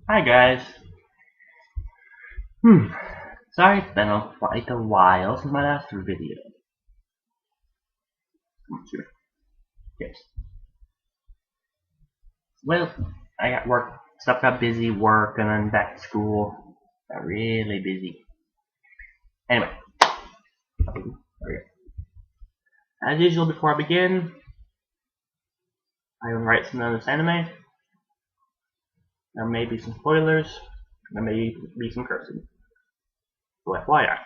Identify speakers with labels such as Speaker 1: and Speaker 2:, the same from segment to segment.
Speaker 1: Hi guys. Sorry it's been quite a while since my last video. Sure. Yes. Well, I got work stuff, got busy work, and then back to school. Got really busy. Anyway, okay. As usual, before I begin, I will write something on this anime. There may be some spoilers. There may be some cursing. So FYI.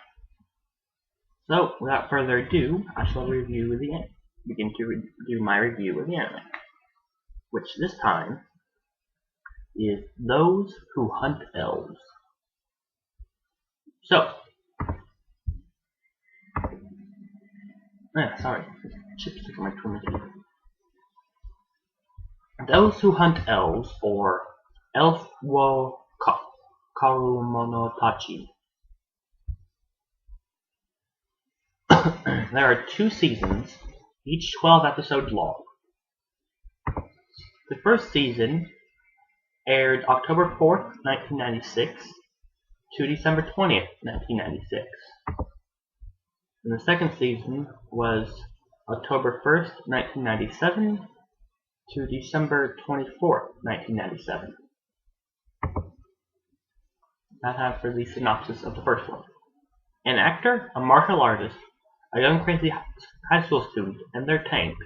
Speaker 1: So, without further ado, I shall begin to do my review of the anime, which this time is Those Who Hunt Elves. So, sorry, chips took my tourniquet. Those Who Hunt Elves, or Elf wo Karu Mono-tachi. There are 2 seasons, each 12 episodes long. The first season aired October 4th, 1996 to December 20th, 1996. And the second season was October 1st, 1997 to December 24th, 1997. That has for the synopsis of the first one. An actor, a martial artist, a young crazy high school student, and their tank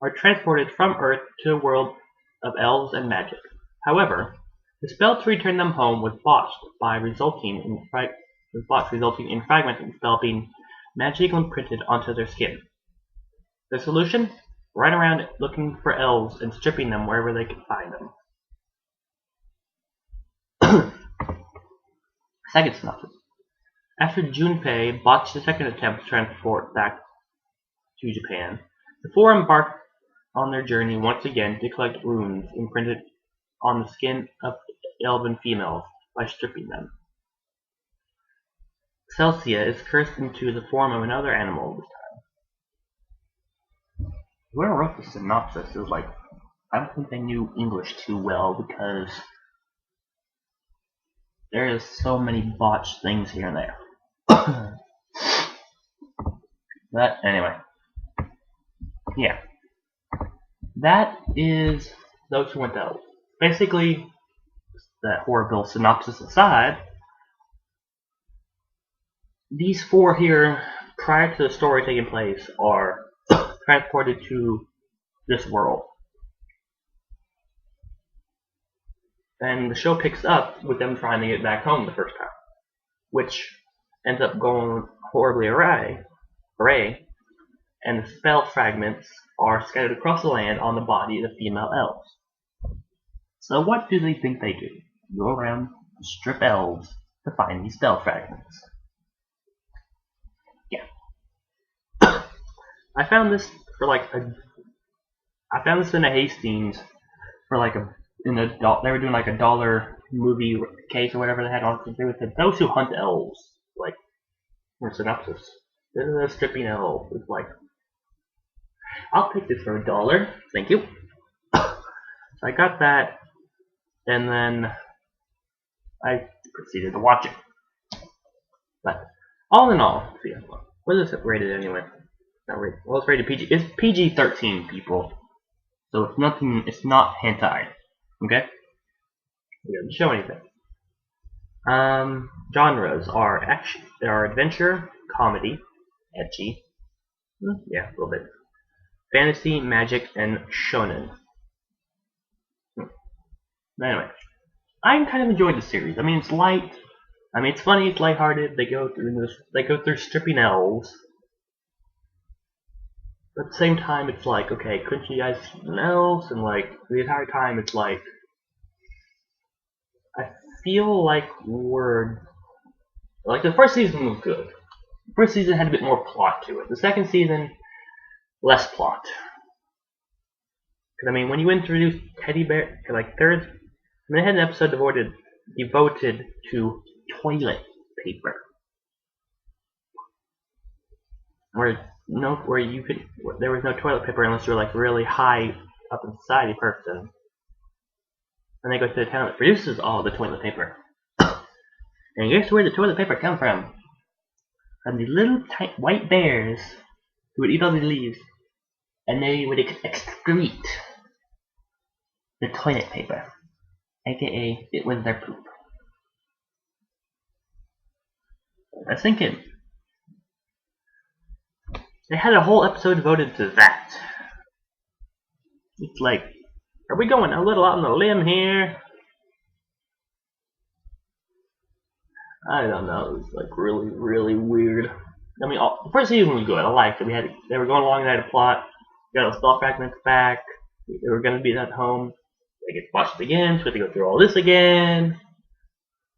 Speaker 1: are transported from Earth to a world of elves and magic. However, the spell to return them home was botched resulting in fragments of the spell being magically imprinted onto their skin. The solution? Run around looking for elves and stripping them wherever they could find them. Second synopsis. After Junpei botched the second attempt to transport back to Japan, the four embarked on their journey once again to collect runes imprinted on the skin of elven females by stripping them. Celsia is cursed into the form of another animal this time. Whoever wrote the synopsis is like, I don't think they knew English too well because there is so many botched things here and there. But anyway, yeah, that is Those Who Went to Elves. Basically, that horrible synopsis aside, these 4 here, prior to the story taking place, are transported to this world. And the show picks up with them trying to get back home the first time, which ends up going horribly awry, and the spell fragments are scattered across the land on the body of the female elves. So what do they think they do? Go around and strip elves to find these spell fragments. Yeah. I found this in a Hastings for they were doing like a dollar movie case or whatever they had on it. They said Those Who Hunt Elves, like, or synopsis. This is a stripping elf. It's like, I'll take this for $1, thank you. So I got that, and then I proceeded to watch it. But all in all, see, what is it rated anyway? Not rated. Well, it's rated PG. It's PG-13, people. So it's nothing. It's not hentai. Okay. We don't show anything. Genres are action, adventure, comedy, ecchi, yeah, a little bit, fantasy, magic, and shonen. Anyway, I'm kind of enjoying the series. I mean, it's light. I mean, it's funny. It's lighthearted. They go through stripping elves. But at the same time, it's like, okay, couldn't you guys see something else? And like the entire time, it's like, I feel like the first season was good. The first season had a bit more plot to it. The second season, less plot. Because I mean, when you introduce teddy bear, they had an episode devoted to toilet paper, where there was no toilet paper unless you were like really high up in society person. And they go to the town that produces all the toilet paper. And guess where the toilet paper come from? From the little tight white bears who would eat all the leaves, and they would excrete the toilet paper, aka it was their poop. I was thinking they had a whole episode devoted to that. It's like, are we going a little out on a limb here? I don't know. It was like really, really weird. I mean, the first season was good. I liked it. They were going along. They had a plot. We got the spell fragments back. They were going to be at home. They get watched again. So we have to go through all this again.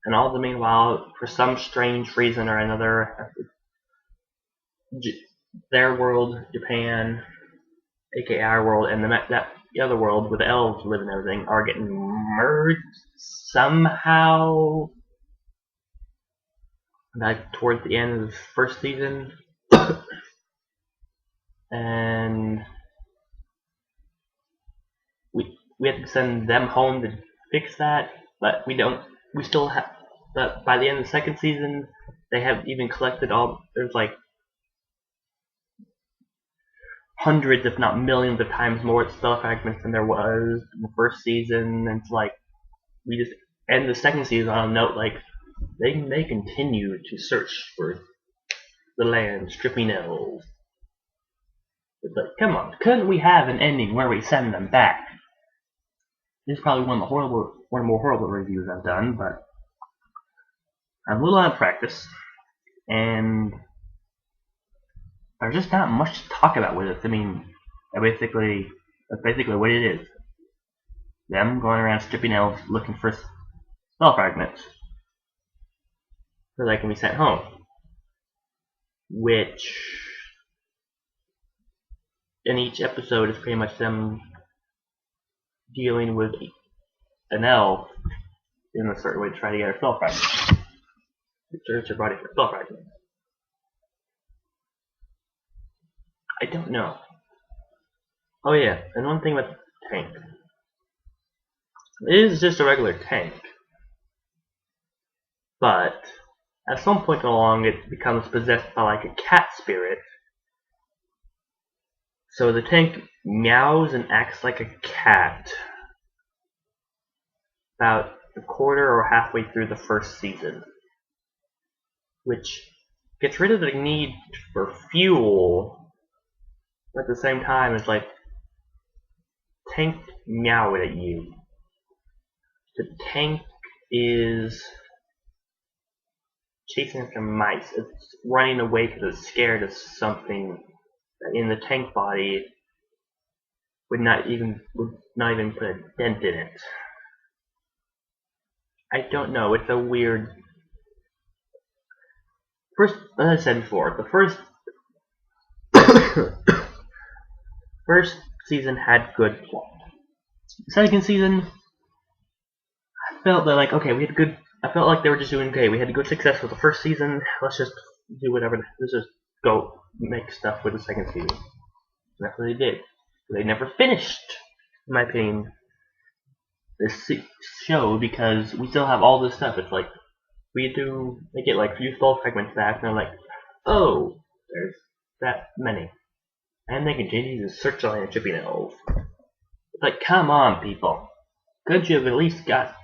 Speaker 1: And all the meanwhile, for some strange reason or another, their world, Japan, aka our world, and the other world where the elves live and everything are getting merged somehow. Like towards the end of the first season. And we have to send them home to fix that, but we still have, but by the end of the second season they have even collected there's like hundreds if not millions of times more spell fragments than there was in the first season, and it's like we just end the second season on a note like they may continue to search for the land stripping elves. It's like, come on, couldn't we have an ending where we send them back? This is probably one of the more horrible reviews I've done, but I'm a little out of practice, and there's just not much to talk about with it. I mean, that's basically what it is. Them going around stripping elves looking for spell fragments so they can be sent home. Which, in each episode, is pretty much them dealing with an elf in a certain way to try to get a spell fragment. Search your body for spell fragments. I don't know. Oh yeah, and one thing about the tank. It is just a regular tank. But at some point along it becomes possessed by like a cat spirit. So the tank meows and acts like a cat about a quarter or halfway through the first season. Which gets rid of the need for fuel, but at the same time it's like tank meow at you. The tank is chasing after mice. It's running away because it's scared of something that in the tank body would not even put a dent in it. I don't know. It's a weird. First, as I said before, the first season had good plot. The second season, I felt that like, okay, we had good. I felt like they were just doing okay. We had good success with the first season. Let's just do whatever. Let's just go make stuff with the second season. And that's what they did. They never finished, in my opinion, this show because we still have all this stuff. It's like they get like few spell fragments back, and they're like, oh, there's that many, and they continue to search the land stripping elves. It's like, come on, people. Can't we have at least got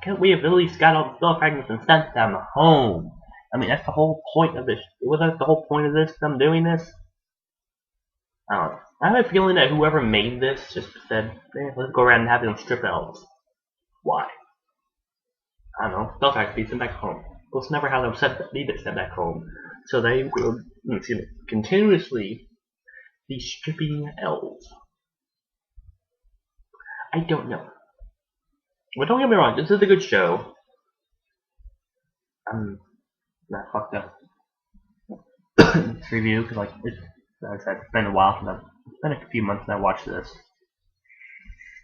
Speaker 1: all the spell fragments and sent them home? I mean, that's the whole point of this. Was that the whole point of this? Them doing this? I don't know. I have a feeling that whoever made this just said, let's go around and have them strip elves. Why? I don't know. Spell fragments be sent back home. Let's never have them sent back home. So they will continuously be stripping elves. I don't know. But don't get me wrong, this is a good show. I'm not fucked up this review because, like I said, it's been a while since it's been a few months since I watched this.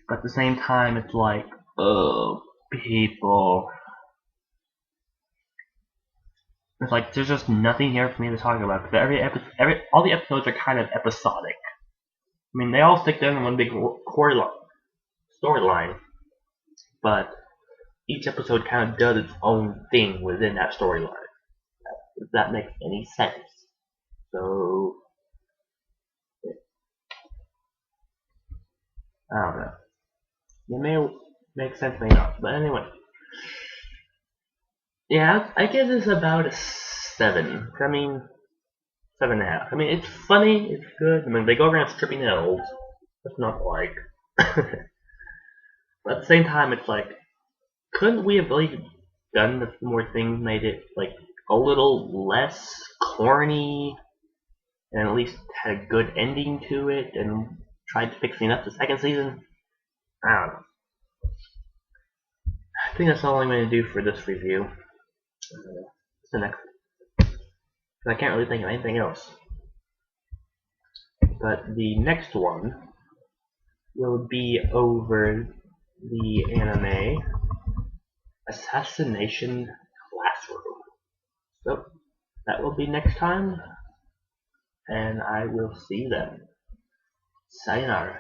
Speaker 1: But at the same time, it's like, oh, people. It's like there's just nothing here for me to talk about because all the episodes are kind of episodic. I mean, they all stick together in one big storyline. But each episode kind of does its own thing within that storyline. If that makes any sense. So, I don't know. It may make sense, may not. But anyway. Yeah, I give this about a 7. I mean, 7.5. I mean, it's funny, it's good. I mean, they go around stripping elves. It's not like. But at the same time, it's like, couldn't we have really done a few more things, made it like a little less corny, and at least had a good ending to it, and tried fixing up the second season? I don't know. I think that's all I'm going to do for this review. What's the next? I can't really think of anything else. But the next one will be over the anime Assassination Classroom. So that will be next time, and I will see you then. Sayonara.